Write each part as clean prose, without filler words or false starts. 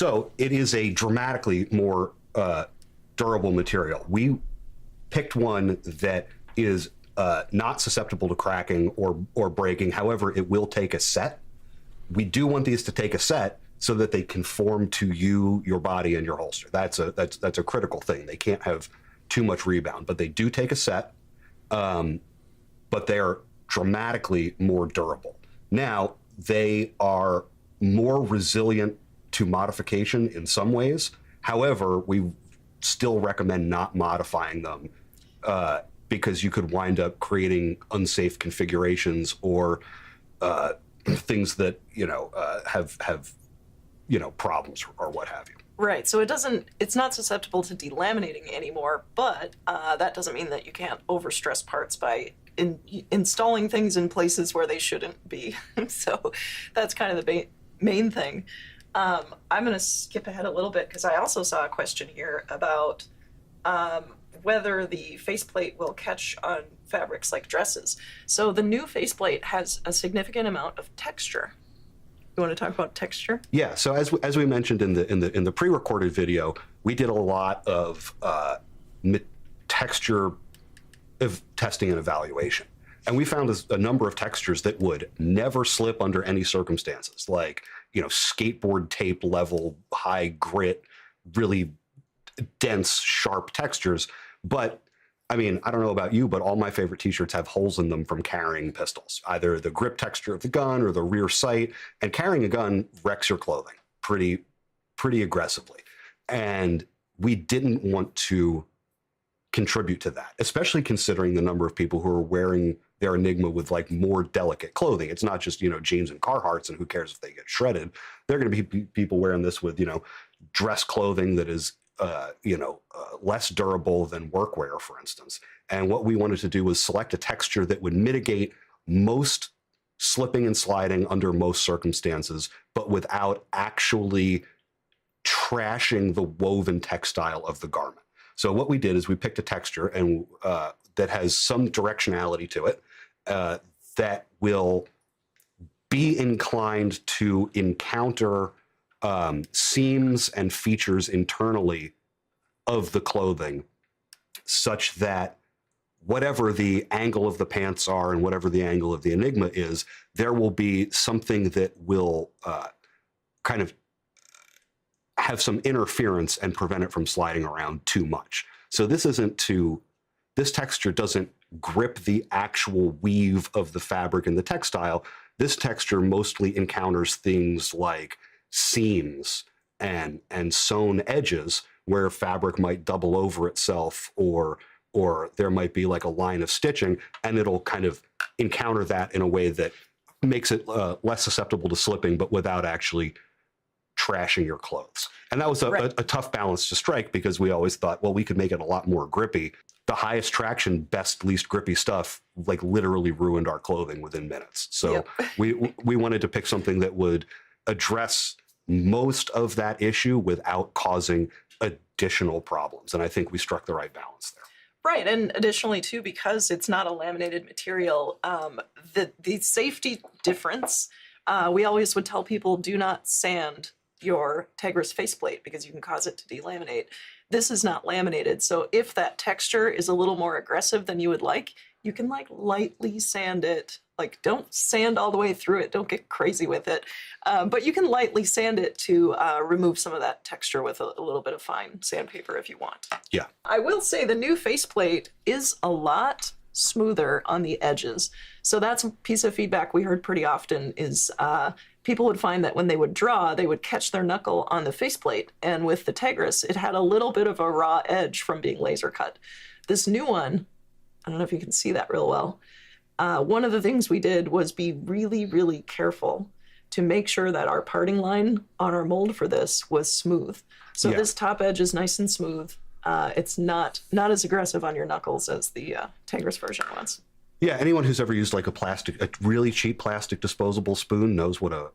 So it is a dramatically more durable material. We picked one that is not susceptible to cracking or breaking. However, it will take a set. We do want these to take a set so that they conform to you, your body, and your holster. That's a critical thing. They can't have too much rebound, but they do take a set. But they are dramatically more durable. Now, they are more resilient to modification in some ways. However, we still recommend not modifying them because you could wind up creating unsafe configurations or things that have problems or what have you. Right. So it's not susceptible to delaminating anymore, but that doesn't mean that you can't overstress parts by installing things in places where they shouldn't be. So that's kind of the main thing. I'm going to skip ahead a little bit because I also saw a question here about whether the faceplate will catch on fabrics like dresses. So the new faceplate has a significant amount of texture. You want to talk about texture? Yeah. So as we mentioned in the pre-recorded video, we did a lot of texture of testing and evaluation, and we found a number of textures that would never slip under any circumstances, like skateboard tape level, high grit, really dense, sharp textures. But I mean, I don't know about you, but all my favorite t-shirts have holes in them from carrying pistols, either the grip texture of the gun or the rear sight. And carrying a gun wrecks your clothing pretty aggressively. And we didn't want to contribute to that, especially considering the number of people who are wearing their Enigma with like more delicate clothing. It's not just, jeans and Carhartts, and who cares if they get shredded. They're going to be people wearing this with, dress clothing that is less durable than workwear, for instance. And what we wanted to do was select a texture that would mitigate most slipping and sliding under most circumstances, but without actually trashing the woven textile of the garment. So what we did is we picked a texture and that has some directionality to it that will be inclined to encounter seams and features internally of the clothing, such that whatever the angle of the pants are and whatever the angle of the Enigma is, there will be something that will kind of have some interference and prevent it from sliding around too much. So this texture doesn't grip the actual weave of the fabric and the textile. This texture mostly encounters things like seams and sewn edges where fabric might double over itself, or there might be like a line of stitching, and it'll kind of encounter that in a way that makes it less susceptible to slipping, but without actually trashing your clothes. And that was a tough balance to strike, because we always thought, well, we could make it a lot more grippy. The highest traction, best, least grippy stuff like literally ruined our clothing within minutes. So we wanted to pick something that would address most of that issue without causing additional problems. And I think we struck the right balance there. Right, and additionally too, because it's not a laminated material, the safety difference, we always would tell people, do not sand your Tigris faceplate because you can cause it to delaminate. This is not laminated, so if that texture is a little more aggressive than you would like, you can like lightly sand it. Like, don't sand all the way through it, don't get crazy with it, but you can lightly sand it to remove some of that texture with a little bit of fine sandpaper if you want. Yeah. I will say the new faceplate is a lot smoother on the edges. So that's a piece of feedback we heard pretty often is people would find that when they would draw, they would catch their knuckle on the faceplate. And with the Tigris, it had a little bit of a raw edge from being laser cut. This new one, I don't know if you can see that real well. One of the things we did was be really, really careful to make sure that our parting line on our mold for this was smooth. So this top edge is nice and smooth. It's not as aggressive on your knuckles as the Tigris version was. Yeah, anyone who's ever used like a really cheap plastic disposable spoon knows what a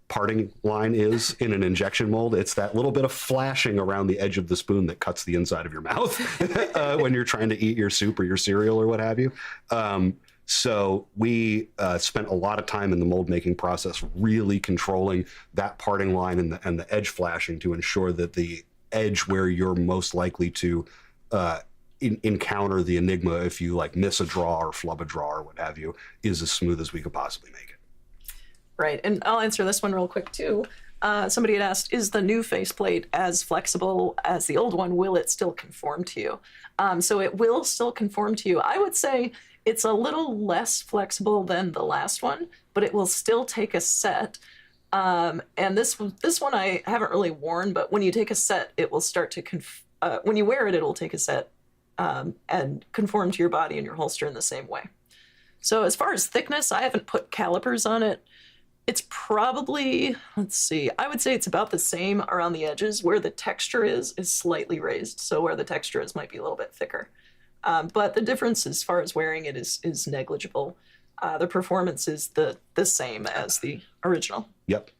parting line is in an injection mold. It's that little bit of flashing around the edge of the spoon that cuts the inside of your mouth when you're trying to eat your soup or your cereal or what have you. So we spent a lot of time in the mold making process really controlling that parting line and the edge flashing to ensure that the edge where you're most likely to encounter the Enigma if you like miss a draw or flub a draw or what have you is as smooth as we could possibly make it. Right, and I'll answer this one real quick too. Somebody had asked, is the new faceplate as flexible as the old one? Will it still conform to you? So it will still conform to you. I would say it's a little less flexible than the last one, but it will still take a set. And this one I haven't really worn, but when you take a set, it will start to, when you wear it, it'll take a set and conform to your body and your holster in the same way. So as far as thickness, I haven't put calipers on it. It's probably, let's see, I would say it's about the same around the edges. Where the texture is slightly raised. So where the texture is might be a little bit thicker. But the difference as far as wearing it is negligible. The performance is the same as the original. Yep.